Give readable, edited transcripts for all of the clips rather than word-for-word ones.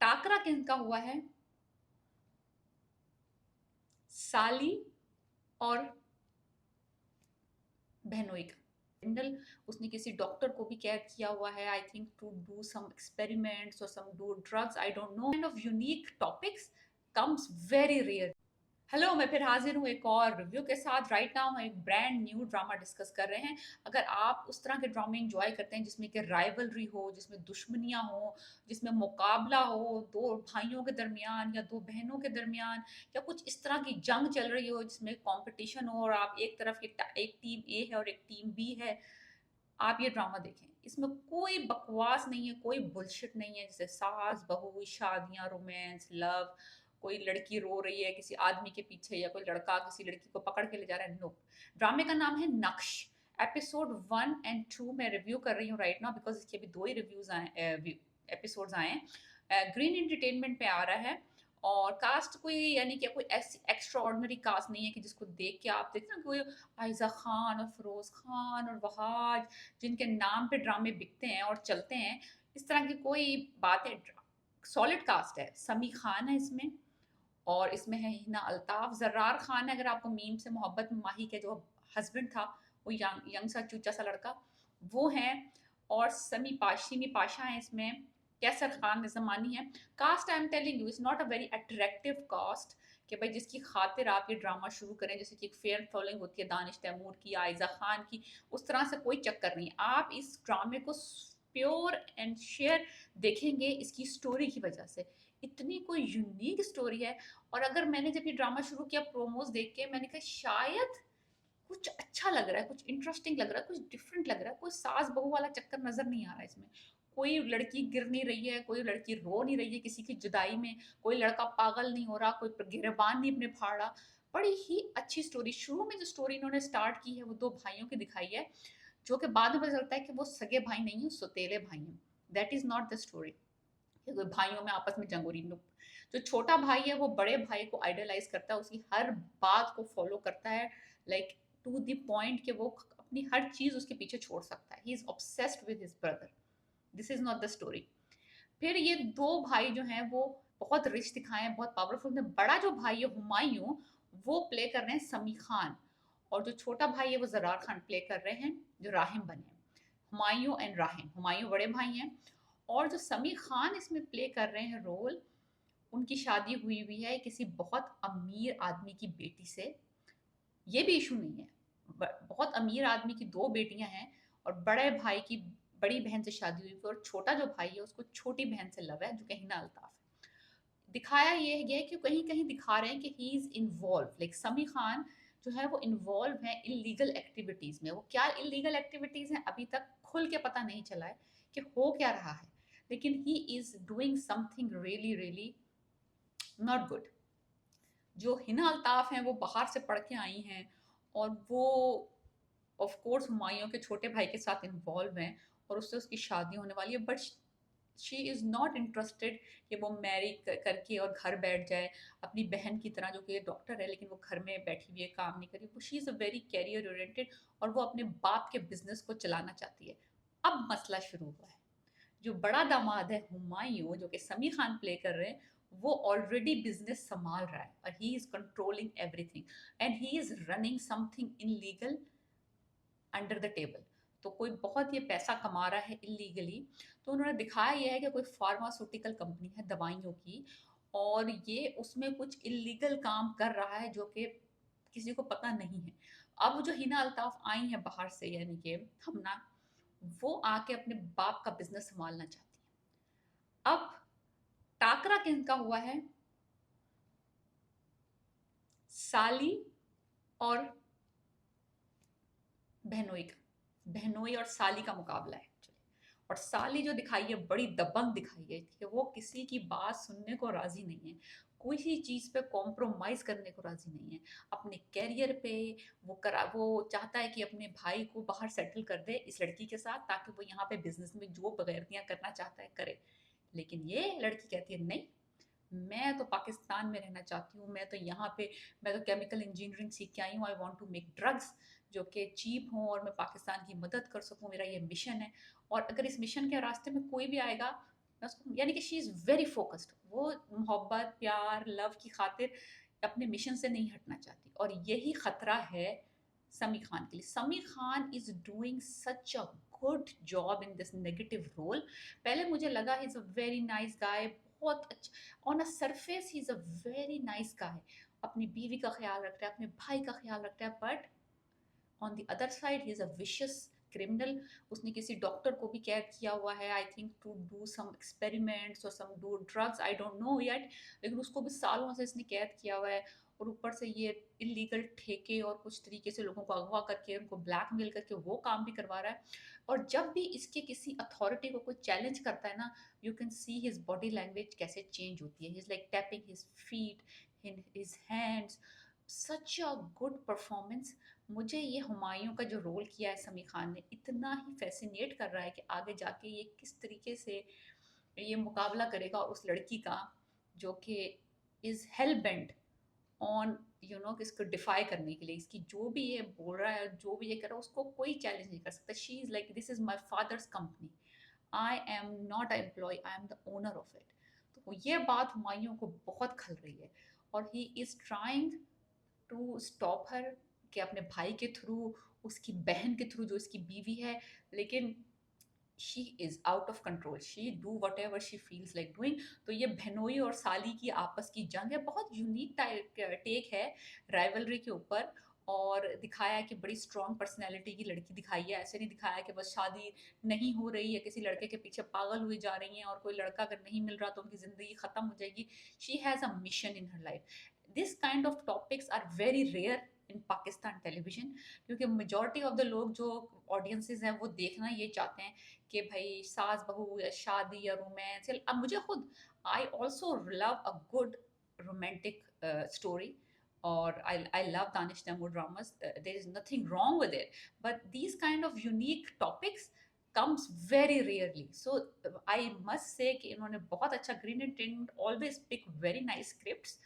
टाकरा किनका हुआ है? साली और बहनोई का। जनरल उसने किसी डॉक्टर को भी कैद किया हुआ है, I think to do some experiments और some do drugs, I don't know. Kind of unique topics comes very rare. Hello, मैं फिर हाजिर हूँ एक और रिव्यू के साथ। राइट नाउ हम एक ब्रांड न्यू ड्रामा डिस्कस कर रहे हैं। अगर आप उस तरह के ड्रामे एंजॉय करते हैं जिसमें कि राइवलरी हो, जिसमें दुश्मनियाँ हो, जिसमें मुकाबला हो दो भाइयों के दरमियान या दो बहनों के दरमियान, या कुछ इस तरह की जंग चल रही हो जिसमें कंपटीशन हो और आप एक तरफ एक टीम ए है और एक टीम बी है, आप ये ड्रामा देखें। इसमें कोई बकवास नहीं है, कोई बुलशिट नहीं है, जैसे सास बहू, शादियां, रोमांस, लव, कोई लड़की रो रही है किसी आदमी के पीछे या कोई लड़का किसी लड़की को पकड़ के ले जा रहा है। नो, ड्रामे का नाम है नक्श। एपिसोड 1 और 2 मैं रिव्यू कर रही हूँ राइट नाउ, बिकॉज इसके अभी 2 ही रिव्यूज आए, एपिसोड्स आए हैं। ग्रीन एंटरटेनमेंट पे आ रहा है। और कास्ट कोई यानी कि कोई ऐसी एक्स्ट्रा ऑर्डिनरी कास्ट नहीं है कि जिसको देख के आप देखते ना कोई आयजा खान और फिरोज खान और वहाज, जिनके नाम पे ड्रामे बिकते हैं और चलते हैं, इस तरह की कोई बात है। सॉलिड कास्ट है। समी खान है इसमें, और इसमें है हिना अल्ताफ, जर्रार खान है अगर आपको मीम से मोहब्बत में माही के जो हस्बैंड था, वो यंग यंग सा चूचा सा लड़का, वो है। और सिमी पाशा है इसमें। कैसर खान निज़मानी है। Caste I am telling you is not a very attractive caste कि भाई जिसकी खातिर आप ये ड्रामा शुरू करें, जैसे कि एक फेयर फॉलोइंग होती है दानिश तैमूर की, आयजा खान की, उस तरह से कोई चक्कर नहीं। आप इस ड्रामे को प्योर एंड शेयर देखेंगे इसकी स्टोरी की वजह से। इतनी कोई यूनिक स्टोरी है। और अगर मैंने जब ये ड्रामा शुरू किया प्रोमोज देख के, मैंने कहा शायद कुछ अच्छा लग रहा है, कुछ इंटरेस्टिंग लग रहा है, कुछ डिफरेंट लग रहा है। कोई सास बहू वाला चक्कर नजर नहीं आ रहा है इसमें। कोई लड़की गिर नहीं रही है, कोई लड़की रो नहीं रही है किसी की जुदाई में, कोई लड़का पागल नहीं हो रहा, कोई गिरबान नहीं अपने फाड़ रहा। बड़ी ही अच्छी स्टोरी। शुरू में जो स्टोरी इन्होंने स्टार्ट की है वो दो भाइयों की दिखाई है, जो कि बाद में पता चलता है कि वो सगे भाई नहीं है, सौतेले भाई हैं। That is not the story कि कोई भाइयों में आपस में जंग हो रही। नो, जो छोटा भाई है वो बड़े भाई को आइडलाइज करता है, उसकी हर बात को फॉलो करता है, लाइक टू द पॉइंट कि वो अपनी हर चीज उसके पीछे छोड़ सकता है। He is obsessed with his brother. This is not the story. फिर ये दो भाई जो हैं वो बहुत रिच दिखाए हैं, बहुत पावरफुल हैं। बड़ा जो भाई है हुमायूं, वो प्ले कर रहे हैं समी खान, और जो छोटा भाई है वो जरार खान प्ले कर रहे हैं, जो राहिम बने हैं। हुमायूं एंड राहिम, हुमायूं बड़े भाई हैं, और जो समी खान इसमें प्ले कर रहे हैं रोल, उनकी शादी हुई हुई है किसी बहुत अमीर आदमी की बेटी से। ये भी इशू नहीं है। बहुत अमीर आदमी की दो बेटियां हैं, और बड़े भाई की बड़ी बहन से शादी हुई है, और छोटा जो भाई है उसको छोटी बहन से लव है, जो कि हिना अल्ताफ है। दिखाया ये गया है कि कहीं कहीं दिखा रहे हैं कि ही इज इन्वॉल्व, लाइक समी खान जो है वो इन्वॉल्व है इलीगल एक्टिविटीज में। वो क्या इलीगल एक्टिविटीज हैं अभी तक खुल के पता नहीं चला है कि हो क्या रहा है, लेकिन he is doing something really really not good. जो हिना अल्ताफ हैं वो बाहर से पढ़ के आई हैं, और वो ऑफ कोर्स हुमायूं के छोटे भाई के साथ इन्वॉल्व हैं, और उससे उसकी शादी होने वाली है। But she is not interested कि वो मैरी करके और घर बैठ जाए अपनी बहन की तरह, जो कि डॉक्टर है लेकिन वो घर में बैठी हुई है, काम नहीं करी। वो she is a very career oriented, और वो अपने बाप के बिजनेस को चलाना चाहती है। अब मसला शुरू हुआ है। जो बड़ा दामाद है हुमायूं, जो कि समी खान प्ले कर रहे हैं, वो ऑलरेडी बिजनेस संभाल रहा है और he is controlling everything, and he is running something illegal under the table. तो कोई बहुत ये पैसा कमा रहा है इलीगली। तो उन्होंने दिखाया यह है कि कोई फार्मास्यूटिकल कंपनी है दवाइयों की, और ये उसमें कुछ इलीगल काम कर रहा है जो कि किसी को पता नहीं है। अब जो हिना अल्ताफ आई है बाहर से, यानी कि हमना, वो आके अपने बाप का बिजनेस संभालना चाहती है। अब टाकरा किनका हुआ है? साली और बहनोई का। बहनोई और साली का मुकाबला है actually। और साली जो दिखाई है बड़ी दबंग दिखाई है कि वो किसी की बात सुनने को राजी नहीं है, किसी चीज पे कॉम्प्रोमाइज करने को राजी नहीं है। अपने कैरियर पे वो चाहता है कि अपने भाई को बाहर सेटल कर दे इस लड़की के साथ, ताकि वो यहाँ पे बिजनेस में जो बगैरतियां करना चाहता है करे। लेकिन ये लड़की कहती है नहीं, मैं तो पाकिस्तान में रहना चाहती हूँ, मैं तो यहाँ पे, मैं तो केमिकल इंजीनियरिंग सीख के आई हूँ, I want to make drugs जो कि चीप हों और मैं पाकिस्तान की मदद कर सकूँ, मेरा ये मिशन है। और अगर इस मिशन के रास्ते में कोई भी आएगा मैं उसको यानी कि शी इज़ वेरी फोकस्ड, वो मोहब्बत प्यार लव की खातिर अपने मिशन से नहीं हटना चाहती, और यही खतरा है समी खान के लिए। Sami Khan is doing such a good job in this negative role. पहले मुझे लगा he is a very nice guy, बहुत अच्छा on a surface he is a very nice guy, अपनी बीवी का ख्याल रखता है, अपने भाई का ख्याल रखता है, but on the other side he is a vicious criminal. उसने किसी डॉक्टर को भी कैद किया हुआ है, I think to do some experiments और some do drugs, I don't know yet, लेकिन उसको भी सालों से इसने कैद किया हुआ है। और ऊपर से ये इलीगल ठेके और कुछ तरीके से लोगों को अगवा करके उनको ब्लैकमेल करके वो काम भी करवा रहा है। और जब भी इसके किसी अथॉरिटी को कोई चैलेंज करता है ना, you can see his body language कैसे चेंज होती है, he is like tapping his feet in his hands. Such a good performance. मुझे ये हुमायूं का जो रोल किया है समी खान ने इतना ही फैसिनेट कर रहा है कि आगे जाके ये किस तरीके से ये मुकाबला करेगा उस लड़की का जो कि is hello bent on you know इसको डिफाई करने के लिए। इसकी जो भी ये बोल रहा है, जो भी ये कर रहा है, उसको कोई चैलेंज नहीं कर सकता। She is like this is my father's company, I am not a employee, I am the owner of it. तो ये बात हुमायूं को बहुत खल रही है, और he is trying to stop her कि अपने भाई के थ्रू, उसकी बहन के थ्रू जो इसकी बीवी है, लेकिन she is out of control, she do what ever she feels like doing. तो ये बहनोई और साली की आपस की जंग है, बहुत यूनिक टेक है राइवलरी के ऊपर। और दिखाया है कि बड़ी स्ट्रॉन्ग पर्सनैलिटी की लड़की दिखाई है, ऐसे नहीं दिखाया कि बस शादी नहीं हो रही है, किसी लड़के के पीछे पागल हुई जा रही हैं, और कोई लड़का अगर नहीं मिल रहा तो उनकी ज़िंदगी ख़त्म हो जाएगी। She has a mission in her life. This kind of topics are very rare in Pakistan television, क्योंकि मेजॉरिटी ऑफ द लोग जो ऑडियंसेस हैं वो देखना ये चाहते हैं कि भाई सास बहू या शादी या रोमांस। अब मुझे खुद I also love a good romantic story, और I love Danish Tamil dramas. There is nothing wrong with it, but these kind of unique topics comes very rarely. So I must say कि इन्होंने बहुत अच्छा, Green Entertainment always pick very nice scripts.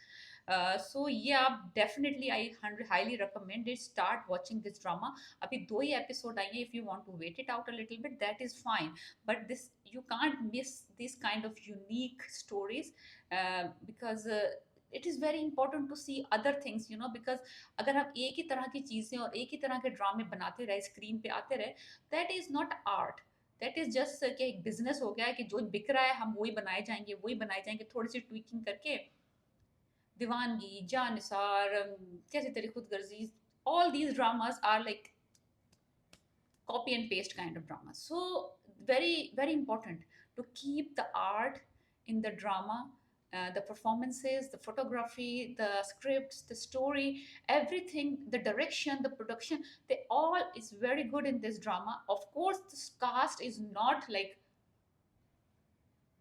So yeah, definitely I highly recommend it. Start watching this drama. अभी 2 ही episode I हैं, if you want to wait it out a little bit that is fine, but this you can't miss these kind of unique stories, because it is very important to see other things, you know, because अगर हम एक ही तरह की चीज़ें और एक ही तरह के ड्रामे बनाते रहे, स्क्रीन पे आते रहे, that is not art. That is just कि एक बिजनेस हो गया है कि जो बिक रहा है हम वही बनाए जाएंगे, वही बनाए जाएंगे, थोड़ी सी ट्विकिंग करके। दीवानगी, जानिसार, कैसे तेरी खुदगर्जी, all these dramas are like copy and paste kind of drama. So very important to keep the art in the drama, the performances, the photography, the scripts, the story, everything, the direction, the production, they all is very good in this drama. Of course this cast is not like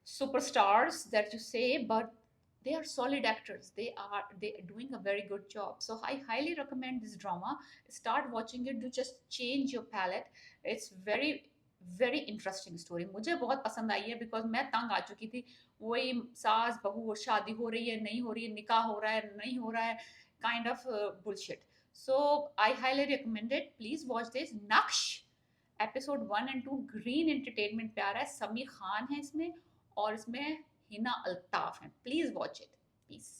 superstars that you say, but they are solid actors, they are doing a very good job. So I highly recommend this drama. Start watching it to just change your palette. It's very interesting story, मुझे बहुत पसंद आई है, because मैं तंग आ चुकी थी वही सास बहू और शादी हो रही है नहीं हो रही है, निकाह हो रहा है नहीं हो रहा है, kind of bullshit. So I highly recommend it, please watch this नक्श। एपिसोड 1 and 2 ग्रीन एंटरटेनमेंट पे आ रहा है, समी खान है इसमें, और इसमें हिना अल्ताफ है। Please watch it, please.